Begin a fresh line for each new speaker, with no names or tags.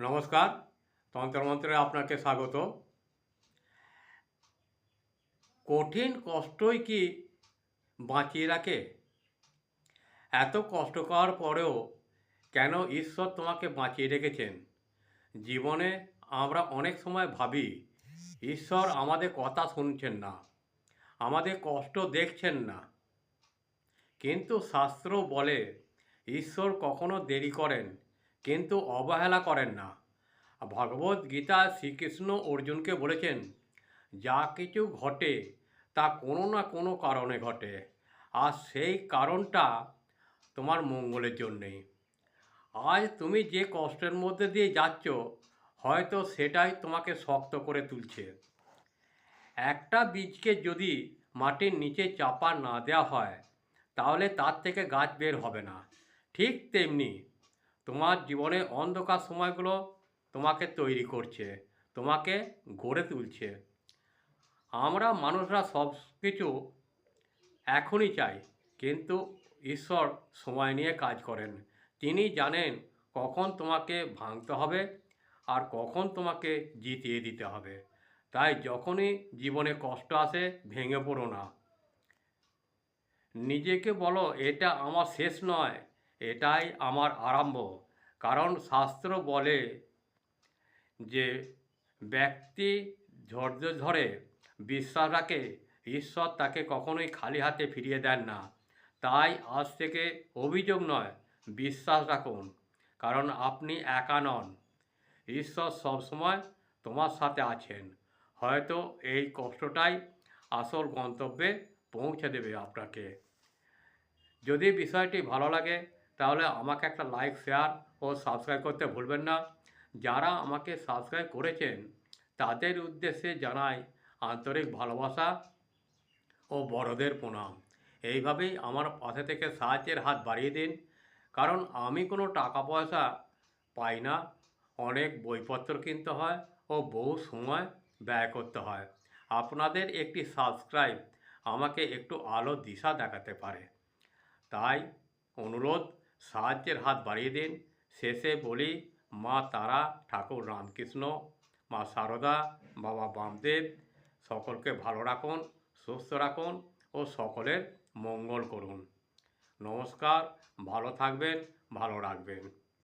নমস্কার, তন্ত্রমন্ত্রে আপনাকে স্বাগত। কঠিন কষ্টই কি বাঁচিয়ে রাখে? এত কষ্ট করার পরেও কেন ঈশ্বর তোমাকে বাঁচিয়ে রেখেছেন? জীবনে আমরা অনেক সময় ভাবি ঈশ্বর আমাদের কথা শুনছেন না, আমাদের কষ্ট দেখছেন না। কিন্তু শাস্ত্র বলে ঈশ্বর কখনো দেরি করেন, কিন্তু অবহেলা করেন না। ভগবদ গীতায় শ্রীকৃষ্ণ অর্জুনকে বলেছেন, যা কিছু ঘটে তা কোনো না কোনো কারণে ঘটে, আর সেই কারণটা তোমার মঙ্গলের জন্যেই। আজ তুমি যে কষ্টের মধ্যে দিয়ে যাচ্ছ, হয়তো সেটাই তোমাকে শক্ত করে তুলছে। একটা বীজকে যদি মাটির নিচে চাপা না দেওয়া হয়, তাহলে তার থেকে গাছ বের হবে না। ঠিক তেমনি তোমার জীবনে অন্ধকার সময়গুলো তোমাকে তৈরি করছে, তোমাকে গড়ে তুলছে। আমরা মানুষরা সব কিছু এখনই চাই, কিন্তু ঈশ্বর সময় নিয়ে কাজ করেন। তিনি জানেন কখন তোমাকে ভাঙতে হবে আর কখন তোমাকে জিতিয়ে দিতে হবে। তাই যখনই জীবনে কষ্ট আসে, ভেঙে পড়ো না। নিজেকে বলো, এটা আমার শেষ নয়, এটাই আমার আরম্ভ। কারণ শাস্ত্র বলে যে ব্যক্তি ধৈর্য ধরে বিশ্বাস রাখে, ঈশ্বর তাকে কখনোই খালি হাতে ফিরিয়ে দেন না। তাই আজ থেকে অভিযোগ নয়, বিশ্বাস রাখুন, কারণ আপনি একা নন। ঈশ্বর সবসময় তোমার সাথে আছেন। হয়তো এই কষ্টটাই আসল গন্তব্যে পৌঁছে দেবে আপনাকে। যদি বিষয়টি ভালো লাগে, তাহলে আমাকে একটা লাইক, শেয়ার ও সাবস্ক্রাইব করতে ভুলবেন না। যারা আমাকে সাবস্ক্রাইব করেছেন, তাদের উদ্দেশ্যে জানাই আন্তরিক ভালোবাসা ও বড়দের প্রণাম। এইভাবেই আমার পাশে থেকে সাহায্যের হাত বাড়িয়ে দিন, কারণ আমি কোনো টাকা পয়সা পাই না। অনেক বইপত্র কিনতে হয় ও বহু সময় ব্যয় করতে হয়। আপনাদের একটি সাবস্ক্রাইব আমাকে একটু আলো দিশা দেখাতে পারে। তাই অনুরোধ, সাহায্যের হাত বাড়িয়ে দিন। শেষে বলি, মা তারা, ঠাকুর রামকৃষ্ণ, মা সারদা, বাবা বামদেব সকলকে ভালো রাখুন, সুস্থ রাখুন ও সকলের মঙ্গল করুন। নমস্কার, ভালো থাকবেন, ভালো রাখবেন।